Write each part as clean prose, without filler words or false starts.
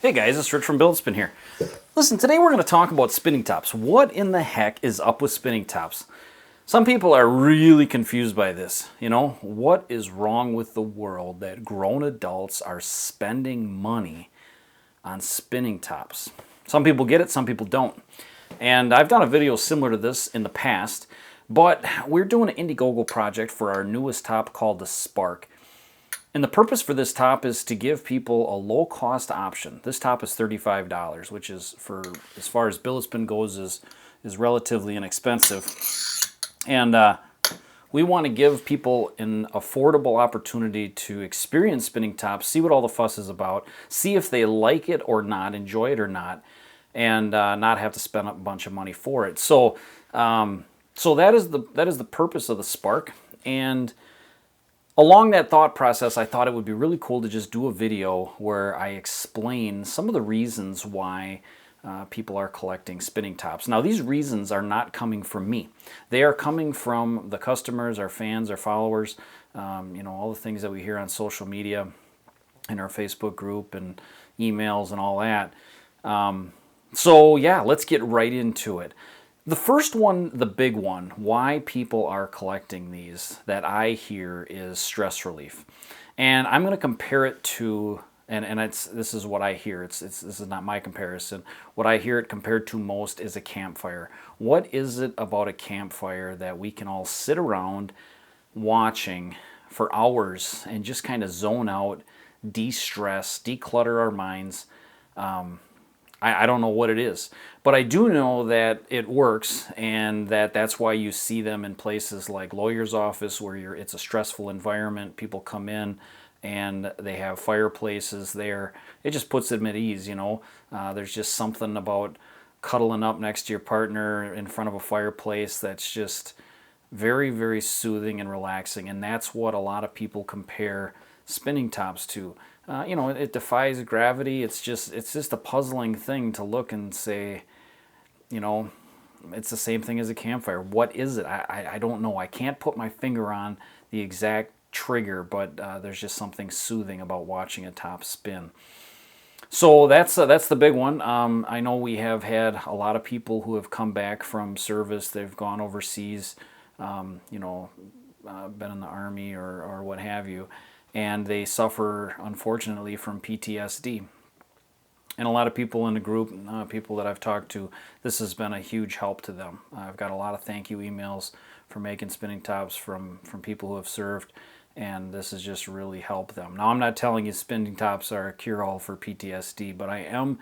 Hey guys, it's Rich from Build-A-Spin here. Listen, today we're going to talk about spinning tops. What in the heck is up with spinning tops? Some people are really confused by this. What is wrong with the world that grown adults are spending money on spinning tops? Some people get it, some people don't. And I've done a video similar to this in the past, but we're doing an Indiegogo project for our newest top called the Spark. And the purpose for this top is to give people a low-cost option. This top is $35, which is, for as far as Build-A-Spin goes, is relatively inexpensive. And we want to give people an affordable opportunity to experience spinning tops, see what all the fuss is about, see if they like it or not, enjoy it or not, and not have to spend a bunch of money for it. So that is the purpose of the Spark. And along that thought process, I thought it would be really cool to just do a video where I explain some of the reasons why people are collecting spinning tops. Now, these reasons are not coming from me. They are coming from the customers, our fans, our followers, all the things that we hear on social media, in our Facebook group and emails and all that. So yeah, let's get right into it. The first one, the big one, why people are collecting these that I hear is stress relief. And I'm going to compare it to, this is what I hear. This is not my comparison. What I hear it compared to most is a campfire. What is it about a campfire that we can all sit around watching for hours and just kind of zone out, de-stress, declutter our minds? I don't know what it is, but I do know that it works, and that's why you see them in places like lawyer's office where it's a stressful environment. People come in and they have fireplaces there. It just puts them at ease, There's just something about cuddling up next to your partner in front of a fireplace that's just very, very soothing and relaxing, and that's what a lot of people compare spinning tops to. It defies gravity. It's just a puzzling thing to look and say, it's the same thing as a campfire. What is it? I don't know. I can't put my finger on the exact trigger, but there's just something soothing about watching a top spin. So that's the big one. I know we have had a lot of people who have come back from service. They've gone overseas, been in the Army or what have you, and they suffer, unfortunately, from PTSD. And a lot of people in the group, people that I've talked to, this has been a huge help to them. I've got a lot of thank you emails for making spinning tops from people who have served, and this has just really helped them. Now, I'm not telling you spinning tops are a cure-all for PTSD, but I am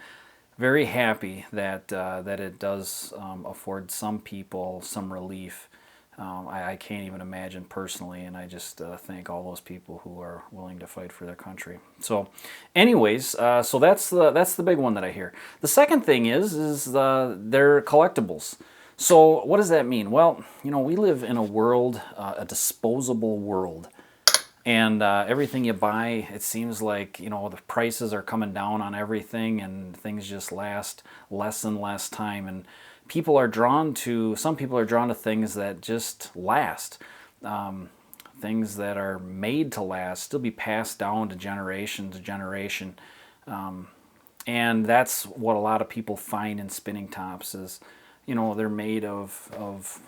very happy that it does afford some people some relief. I can't even imagine personally, and I just thank all those people who are willing to fight for their country. So anyways, so that's the big one that I hear. The second thing is they're collectibles. So what does that mean? Well, we live in a world, a disposable world, and everything you buy, it seems like, the prices are coming down on everything, and things just last less and less time, and some people are drawn to things that just last, things that are made to last, still be passed down to generation to generation, and that's what a lot of people find in spinning tops is, they're made of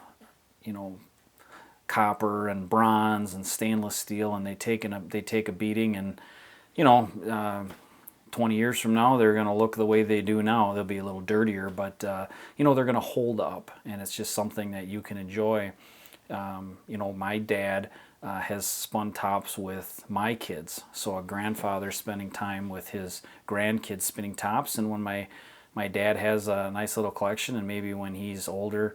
copper and bronze and stainless steel, and they take a beating, and 20 years from now, they're going to look the way they do now. They'll be a little dirtier, but they're going to hold up, and it's just something that you can enjoy. My dad has spun tops with my kids, so a grandfather spending time with his grandkids spinning tops, and when my dad has a nice little collection, and maybe when he's older,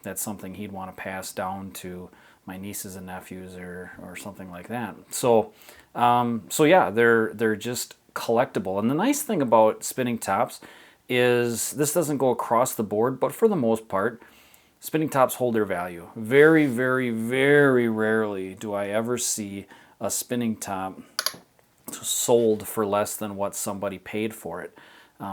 that's something he'd want to pass down to my nieces and nephews or something like that. So yeah, they're just collectible. And the nice thing about spinning tops is this doesn't go across the board, but for the most part, spinning tops hold their value. Very, very, very rarely do I ever see a spinning top sold for less than what somebody paid for it.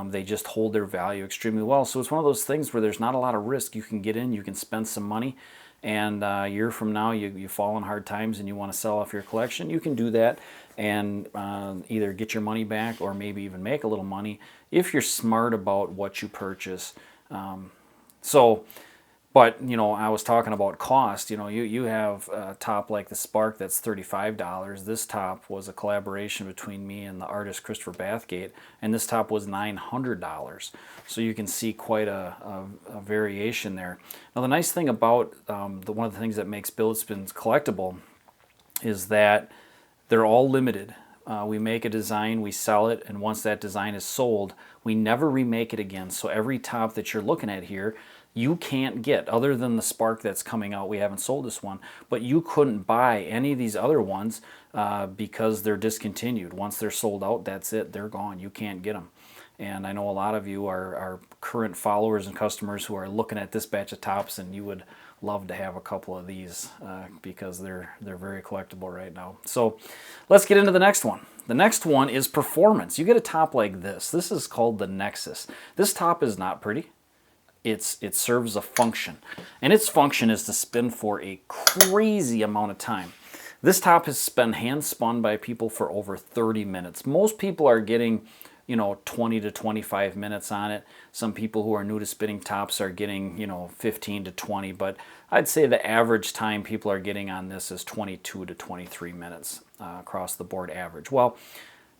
They just hold their value extremely well. So it's one of those things where there's not a lot of risk. You can get in, you can spend some money, and a year from now you fall on hard times and you want to sell off your collection, you can do that and either get your money back or maybe even make a little money if you're smart about what you purchase. But, I was talking about cost. You have a top like the Spark that's $35. This top was a collaboration between me and the artist Christopher Bathgate, and this top was $900. So you can see quite a variation there. Now, the nice thing about one of the things that makes billet spins collectible is that they're all limited. We make a design, we sell it, and once that design is sold, we never remake it again. So every top that you're looking at here, you can't get, other than the Spark that's coming out. We haven't sold this one, but you couldn't buy any of these other ones because they're discontinued. Once they're sold out, that's it. They're gone. You can't get them. And I know a lot of you are current followers and customers who are looking at this batch of tops, and you would love to have a couple of these because they're very collectible right now. So let's get into the next one. The next one is performance. You get a top like this. This is called the Nexus. This top is not pretty. It serves a function, and its function is to spin for a crazy amount of time. This top has been hand spun by people for over 30 minutes. Most people are getting 20 to 25 minutes on it. Some people who are new to spinning tops are getting 15 to 20, but I'd say the average time people are getting on this is 22 to 23 minutes across the board average. Well,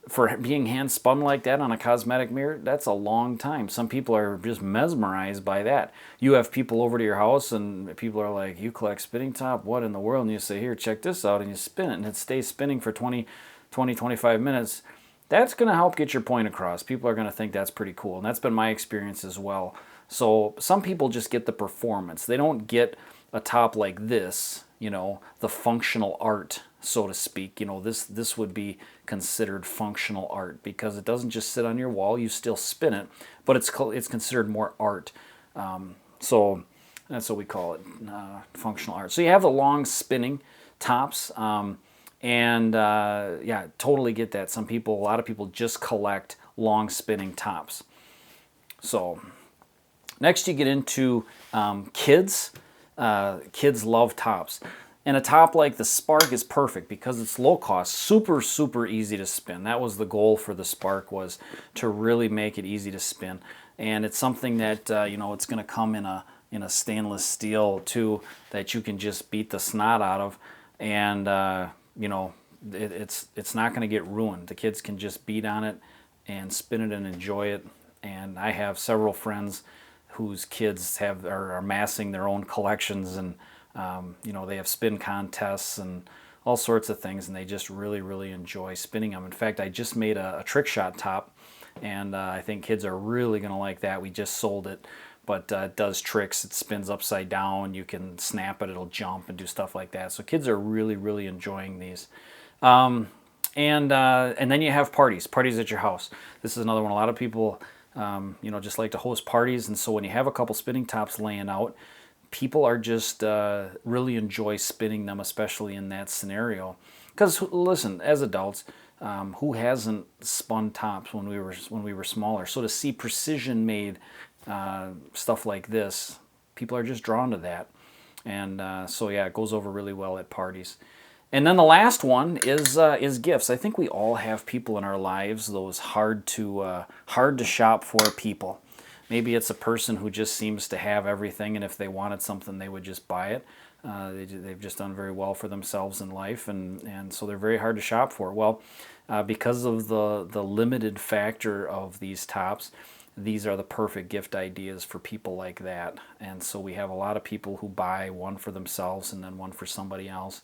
for being hand spun like that on a cosmetic mirror, that's a long time. Some people are just mesmerized by that. You have people over to your house and people are like, you collect spinning top? What in the world? And you say, here, check this out, and you spin it and it stays spinning for 25 minutes. That's going to help get your point across. People are going to think that's pretty cool, and that's been my experience as well. So some people just get the performance. They don't get a top like this, the functional art, so to speak. This would be considered functional art because it doesn't just sit on your wall. You still spin it, but it's considered more art. So that's what we call it, functional art. So you have the long spinning tops, yeah, totally get that. A lot of people just collect long spinning tops. So next you get into kids. Kids love tops. And a top like the Spark is perfect because it's low cost, super, super easy to spin. That was the goal for the Spark, was to really make it easy to spin. And it's something that, it's going to come in a stainless steel too, that you can just beat the snot out of. And, it's not going to get ruined. The kids can just beat on it and spin it and enjoy it. And I have several friends whose kids are amassing their own collections, and they have spin contests and all sorts of things, and they just really, really enjoy spinning them. In fact, I just made a trick shot top, and I think kids are really going to like that. We just sold it, but it does tricks. It spins upside down. You can snap it. It'll jump and do stuff like that. So kids are really, really enjoying these. And then you have parties at your house. This is another one. A lot of people, just like to host parties, and so when you have a couple spinning tops laying out, people are just really enjoy spinning them, especially in that scenario. Because listen, as adults, who hasn't spun tops when we were smaller? So to see precision made stuff like this, people are just drawn to that, and so yeah, it goes over really well at parties. And then the last one is gifts. I think we all have people in our lives, those hard to shop for people. Maybe it's a person who just seems to have everything, and if they wanted something, they would just buy it. They've just done very well for themselves in life, and so they're very hard to shop for. Well, because of the limited factor of these tops, these are the perfect gift ideas for people like that. And so we have a lot of people who buy one for themselves and then one for somebody else.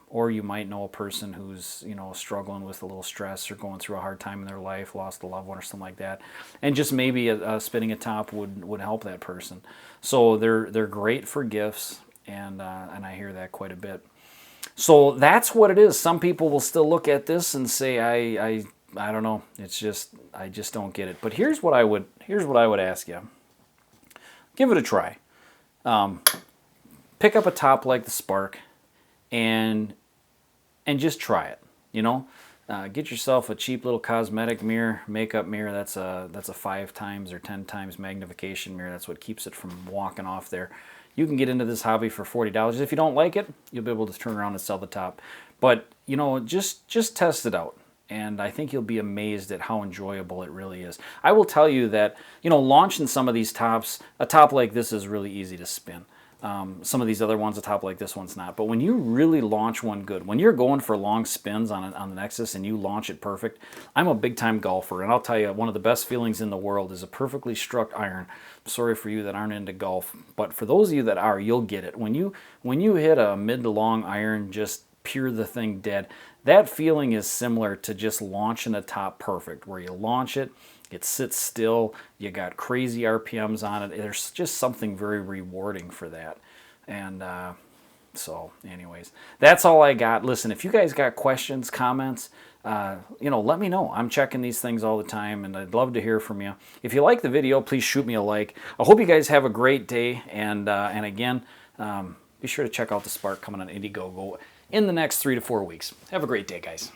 Or you might know a person who's struggling with a little stress or going through a hard time in their life, lost a loved one or something like that, and just maybe spinning a top would help that person. So they're great for gifts, and I hear that quite a bit. So that's what it is. Some people will still look at this and say, I don't know. I just don't get it. But here's what I would ask you. Give it a try. Pick up a top like the Spark, and just try it. Get yourself a cheap little cosmetic mirror, makeup mirror. That's a 5 times or 10 times magnification mirror. That's what keeps it from walking off there. you can get into this hobby for $40. If you don't like it, you'll be able to turn around and sell the top. But, you know, just test it out. And I think you'll be amazed at how enjoyable it really is. I will tell you that, you know, launching some of these tops, a top like this is really easy to spin. Some of these other ones, a top like this one's not. But when you really launch one good, when you're going for long spins on the Nexus and you launch it perfect, I'm a big-time golfer. And I'll tell you, one of the best feelings in the world is a perfectly struck iron. I'm sorry for you that aren't into golf, but for those of you that are, you'll get it. When you hit a mid to long iron, just pure the thing dead, that feeling is similar to just launching a top perfect, where you launch it, it sits still, you got crazy RPMs on it. There's just something very rewarding for that. And so anyways, that's all I got. Listen, if you guys got questions, comments, you know, let me know. I'm checking these things all the time, and I'd love to hear from you. If you like the video, please shoot me a like. I hope you guys have a great day, and again, be sure to check out the Spark coming on Indiegogo in the next 3 to 4 weeks. Have a great day, guys.